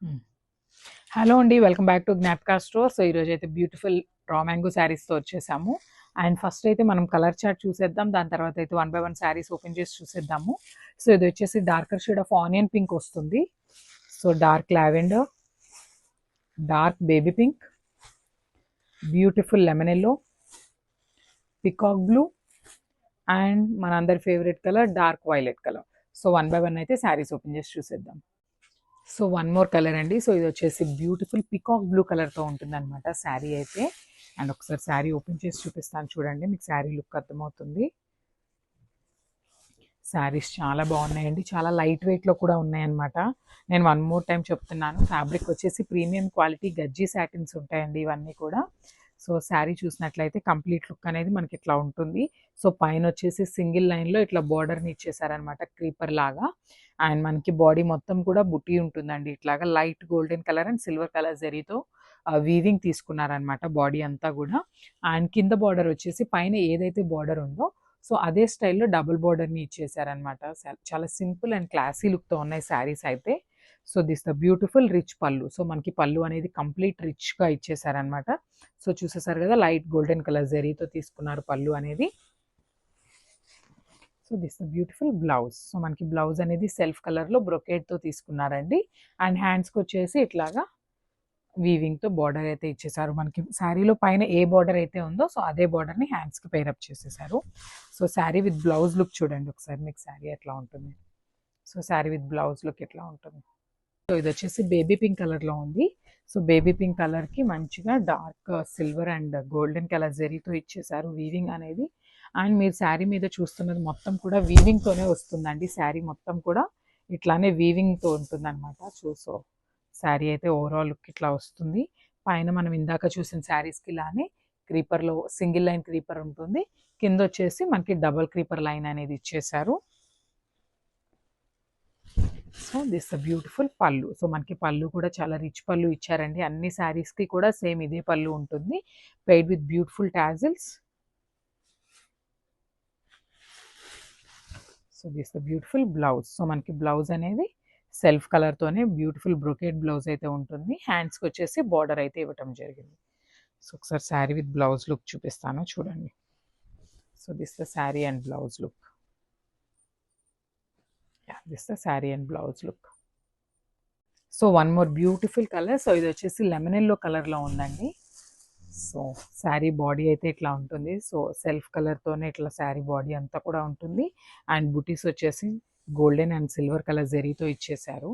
హ్మ్. హలో అండి. Welcome back to జ్ఞాపక స్టోర్. సో, ఈరోజైతే బ్యూటిఫుల్ రా మ్యాంగో శారీస్‌తో వచ్చేసాము. అండ్ ఫస్ట్ అయితే మనం కలర్ చార్ట్ చూసేద్దాం. దాని తర్వాత అయితే one by one saris open చేసి చూసేద్దాము. సో, ఇది వచ్చేసి darker shade of onion pink వస్తుంది. So, dark lavender, dark baby pink, beautiful lemon yellow, peacock blue and మనందరి favourite colour dark violet colour. So, one by one అయితే saris open చేసి చూసేద్దాం. So one more colour అండి. So ఇది వచ్చేసి beautiful peacock blue కలర్తో ఉంటుంది అనమాట శారీ అయితే. అండ్ ఒకసారి శారీ ఓపెన్ చేసి చూపిస్తాను చూడండి, మీకు శారీ లుక్ అర్థమవుతుంది. శారీస్ చాలా బాగున్నాయండి, చాలా లైట్ వెయిట్లో కూడా ఉన్నాయన్నమాట. నేను వన్ మోర్ టైం చెప్తున్నాను, ఫ్యాబ్రిక్ వచ్చేసి ప్రీమియం క్వాలిటీ గజ్జీ సాటిన్స్ ఉంటాయండి ఇవన్నీ కూడా. సో శారీ చూసినట్లయితే కంప్లీట్ లుక్ అనేది మనకి ఇట్లా ఉంటుంది. సో పైన వచ్చేసి సింగిల్ లైన్లో ఇట్లా బార్డర్ని ఇచ్చేసారనమాట క్రీపర్ లాగా. అండ్ మనకి బాడీ మొత్తం కూడా బుటీ ఉంటుందండి, ఇట్లాగా light golden colour and silver colour జరీతో వీవింగ్ తీసుకున్నారనమాట బాడీ అంతా కూడా. అండ్ కింద బార్డర్ వచ్చేసి పైన ఏదైతే బార్డర్ ఉందో సో అదే స్టైల్లో డబుల్ బార్డర్ని ఇచ్చేసారనమాట. చాలా సింపుల్ అండ్ క్లాసీ లుక్తో ఉన్నాయి శారీస్ అయితే. So this the beautiful rich పళ్ళు. సో మనకి పళ్ళు అనేది కంప్లీట్ రిచ్గా ఇచ్చేసారనమాట. సో చూసేసారు కదా, లైట్ గోల్డెన్ కలర్ జరీతో తీసుకున్నారు పళ్ళు అనేది. So this the beautiful blouse. So మనకి బ్లౌజ్ అనేది సెల్ఫ్ కలర్లో బ్రొకేట్తో తీసుకున్నారండి. అండ్ హ్యాండ్స్కి వచ్చేసి ఇట్లాగా వీవింగ్తో బార్డర్ అయితే ఇచ్చేసారు. మనకి శారీలో పైన ఏ బార్డర్ అయితే ఉందో సో అదే బార్డర్ని హ్యాండ్స్కి పేరప్ చేసేసారు. So sari with blouse look చూడండి ఒకసారి, మీకు శారీ ఎట్లా ఉంటుంది. So sari with blouse look ఎట్లా ఉంటుంది. సో ఇది వచ్చేసి బేబీ పింక్ కలర్లో ఉంది. సో బేబీ పింక్ కలర్కి మంచిగా dark silver and golden colour జరీతో ఇచ్చేసారు వీవింగ్ అనేది. అండ్ మీరు శారీ మీద చూస్తున్నది మొత్తం కూడా వీవింగ్తోనే వస్తుందండి. శారీ మొత్తం కూడా ఇట్లానే వీవింగ్తో ఉంటుంది అనమాట. సో శారీ అయితే ఓవరాల్ లుక్ ఇట్లా వస్తుంది. పైన మనం ఇందాక చూసిన శారీస్కి ఇలానే క్రీపర్లో సింగిల్ లైన్ క్రీపర్ ఉంటుంది, కింద వచ్చేసి మనకి డబల్ క్రీపర్ లైన్ అనేది ఇచ్చేసారు. సో దిస్ బ్యూటిఫుల్ పళ్ళు. సో మనకి పళ్ళు కూడా చాలా రిచ్ పళ్ళు ఇచ్చారండి. అన్ని శారీస్కి కూడా సేమ్ ఇదే పళ్ళు ఉంటుంది, paired with beautiful tassels. So this beautiful blouse. So మనకి బ్లౌజ్ అనేది సెల్ఫ్ కలర్తోనే బ్యూటిఫుల్ బ్రొకేట్ బ్లౌజ్ అయితే ఉంటుంది. హ్యాండ్స్కి వచ్చేసి బార్డర్ అయితే ఇవ్వటం జరిగింది. సో ఒకసారి శారీ విత్ బ్లౌజ్ లుక్ చూపిస్తాను చూడండి. So this the sari and blouse look. This the sari and blouse look. So one more beautiful colour. So ఇది వచ్చేసి లెమన్ ఎల్లో కలర్లో ఉందండి. సో శారీ బాడీ అయితే ఇట్లా ఉంటుంది. సో సెల్ఫ్ కలర్తోనే ఇట్లా శారీ బాడీ అంతా కూడా ఉంటుంది. అండ్ బుటీస్ వచ్చేసి గోల్డెన్ అండ్ సిల్వర్ కలర్ జరీతో ఇచ్చేసారు.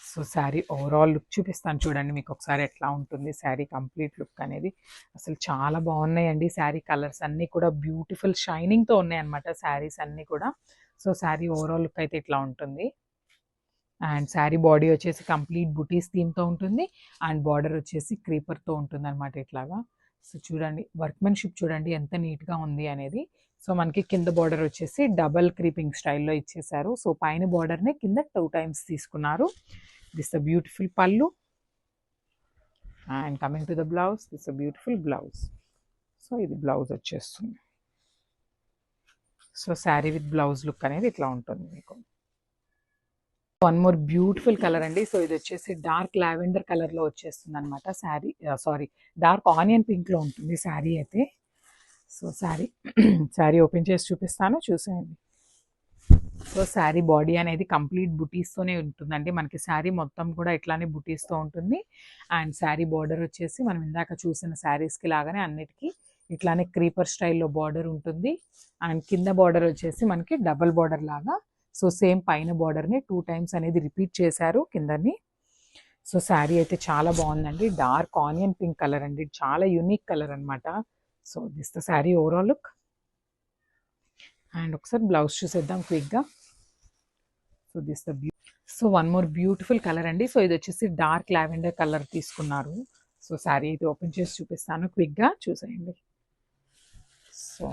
సో శారీ ఓవరాల్ లుక్ చూపిస్తాను చూడండి, మీకు ఒకసారి ఎట్లా ఉంటుంది శారీ కంప్లీట్ లుక్ అనేది. అసలు చాలా బాగున్నాయండి శారీ కలర్స్ అన్నీ కూడా బ్యూటిఫుల్ షైనింగ్తో ఉన్నాయన్నమాట శారీస్ అన్నీ కూడా. సో శారీ ఓవరాల్ లుక్ అయితే ఇట్లా ఉంటుంది. అండ్ శారీ బాడీ వచ్చేసి కంప్లీట్ బుటీస్ థీమ్తో ఉంటుంది. అండ్ బార్డర్ వచ్చేసి క్రీపర్తో ఉంటుంది అనమాట ఇట్లాగా. సో చూడండి వర్క్మెన్షిప్ చూడండి ఎంత నీట్గా ఉంది అనేది. సో మనకి కింద బార్డర్ వచ్చేసి డబల్ క్రీపింగ్ స్టైల్లో ఇచ్చేసారు. సో పైన బార్డర్ని కింద 2 times తీసుకున్నారు. దిస్ ద బ్యూటిఫుల్ పళ్ళు. And coming to the blouse, this the beautiful blouse. So ఇది బ్లౌజ్ వచ్చేస్తుంది. So sari with blouse look అనేది ఇట్లా ఉంటుంది మీకు. వన్ మోర్ బ్యూటిఫుల్ కలర్ అండి. సో ఇది వచ్చేసి డార్క్ లావెండర్ కలర్లో వచ్చేస్తుంది అనమాట శారీ. సారీ, డార్క్ ఆనియన్ పింక్లో ఉంటుంది శారీ అయితే. సో శారీ ఓపెన్ చేసి చూపిస్తాను చూసేయండి. సో శారీ బాడీ అనేది కంప్లీట్ బుటీస్తోనే ఉంటుందండి. మనకి శారీ మొత్తం కూడా ఇట్లానే బుటీస్తో ఉంటుంది. అండ్ శారీ బార్డర్ వచ్చేసి మనం ఇందాక చూసిన శారీస్కి లాగానే అన్నిటికీ ఇట్లానే క్రీపర్ స్టైల్లో బార్డర్ ఉంటుంది. అండ్ కింద బార్డర్ వచ్చేసి మనకి డబల్ బార్డర్ లాగా. సో సేమ్ పైన బార్డర్ని 2 times అనేది రిపీట్ చేశారు కిందని. సో శారీ అయితే చాలా బాగుందండి. డార్క్ ఆనియన్ పింక్ కలర్ అండి, చాలా యూనిక్ కలర్ అనమాట. So this the sari overall look. And ఒకసారి బ్లౌజ్ చూసేద్దాం క్విక్గా. So this the so one more beautiful colour అండి. సో ఇది వచ్చేసి డార్క్ లావెండర్ కలర్ తీసుకున్నారు. సో శారీ అయితే ఓపెన్ చేసి చూపిస్తాను క్విక్గా చూసేయండి. సో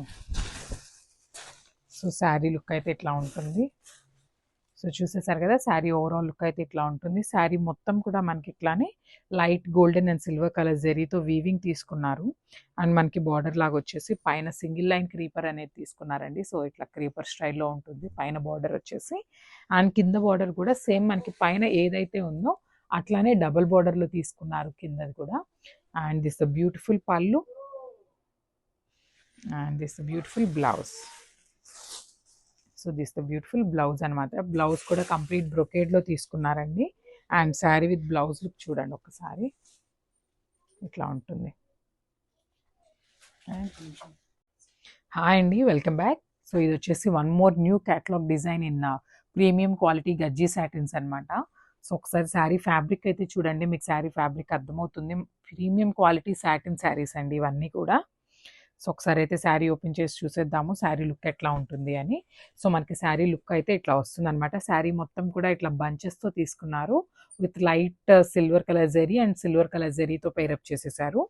సో శారీ లుక్ అయితే ఇట్లా ఉంటుంది. సో చూసేసారు కదా, శారీ ఓవరాల్ లుక్ అయితే ఇట్లా ఉంటుంది. శారీ మొత్తం కూడా మనకి ఇట్లానే light golden and silver colour జరీతో వీవింగ్ తీసుకున్నారు. అండ్ మనకి బార్డర్ లాగా వచ్చేసి పైన సింగిల్ లైన్ క్రీపర్ అనేది తీసుకున్నారండి. సో ఇట్లా క్రీపర్ స్టైల్లో ఉంటుంది పైన బార్డర్ వచ్చేసి. అండ్ కింద బార్డర్ కూడా సేమ్ మనకి పైన ఏదైతే ఉందో అట్లానే డబుల్ బార్డర్లో తీసుకున్నారు కిందది కూడా. అండ్ దిస్ ద బ్యూటిఫుల్ పళ్ళు and this beautiful blouse. So this the beautiful blouse అనమాట. బ్లౌజ్ కూడా కంప్లీట్ బ్రొకేడ్లో తీసుకున్నారండి. And sari with blouse look చూడండి ఒకసారి, ఇట్లా ఉంటుంది. హాయ్ అండి, వెల్కమ్ బ్యాక్. సో ఇది వచ్చేసి one more new catalogue design in premium quality గజ్జీ satins అనమాట. సో ఒకసారి శారీ ఫ్యాబ్రిక్ అయితే చూడండి, మీకు శారీ ఫ్యాబ్రిక్ అర్థమవుతుంది. ప్రీమియం క్వాలిటీ సాటిన్ శారీస్ అండి ఇవన్నీ కూడా. సో ఒకసారి అయితే శారీ ఓపెన్ చేసి చూసేద్దాము శారీ లుక్ ఎట్లా ఉంటుంది అని. సో మనకి శారీ లుక్ అయితే ఇట్లా వస్తుంది అనమాట. శారీ మొత్తం కూడా ఇట్లా బంచెస్తో తీసుకున్నారు with light silver colour zari and silver colour జరీతో పేరప్ చేసేసారు.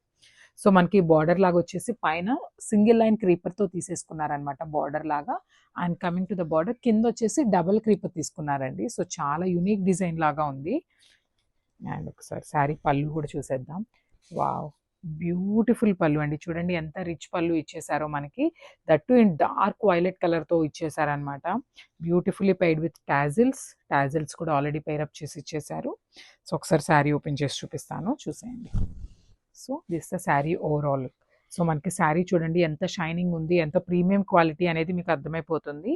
సో మనకి బార్డర్ లాగా వచ్చేసి పైన సింగిల్ లైన్ క్రీపర్తో తీసేసుకున్నారనమాట బార్డర్ లాగా. And coming to the border కింద వచ్చేసి డబుల్ క్రీపర్ తీసుకున్నారండి. సో చాలా యునిక్ డిజైన్ లాగా ఉంది. అండ్ ఒకసారి శారీ పళ్ళు కూడా చూసేద్దాం. వావ్, బ్యూటిఫుల్ పళ్ళు అండి, చూడండి ఎంత రిచ్ పళ్ళు ఇచ్చేసారో మనకి. దట్టు ఇన్ డార్క్ వైలెట్ కలర్తో ఇచ్చేసారనమాట. బ్యూటిఫుల్లీ పెయిడ్ విత్ టాజిల్స్ కూడా ఆల్రెడీ పేరప్ చేసి ఇచ్చేసారు. సో ఒకసారి శారీ ఓపెన్ చేసి చూపిస్తాను, చూసేయండి. So this the sari overall. So మనకి శారీ చూడండి ఎంత షైనింగ్ ఉంది, ఎంత ప్రీమియం క్వాలిటీ అనేది మీకు అర్థమైపోతుంది.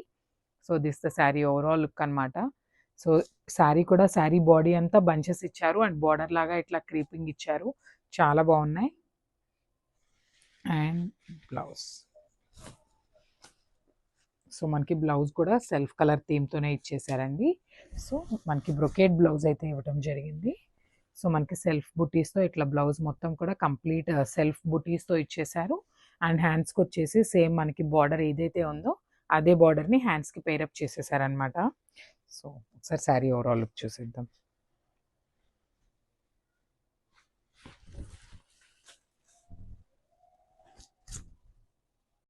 So this the sari overall look అనమాట. సో శారీ కూడా శారీ బాడీ అంతా బంచెస్ ఇచ్చారు అండ్ బార్డర్ లాగా ఇట్లా క్రీపింగ్ ఇచ్చారు, చాలా బాగున్నాయి. And blouse. సో మనకి బ్లౌజ్ కూడా సెల్ఫ్ కలర్ థీమ్తోనే ఇచ్చేసారండి. సో మనకి బ్రొకేడ్ బ్లౌజ్ అయితే ఇవ్వడం జరిగింది. సో మనకి సెల్ఫ్ బుటీస్తో ఇట్లా బ్లౌజ్ మొత్తం కూడా కంప్లీట్ సెల్ఫ్ బుటీస్తో ఇచ్చేసారు. అండ్ హ్యాండ్స్కి వచ్చేసి సేమ్ మనకి బార్డర్ ఏదైతే ఉందో అదే బార్డర్ని హ్యాండ్స్కి పేరప్ చేసేసారనమాట. సో ఒకసారి శారీ ఓవరాల్ లుక్ చూసేద్దాం.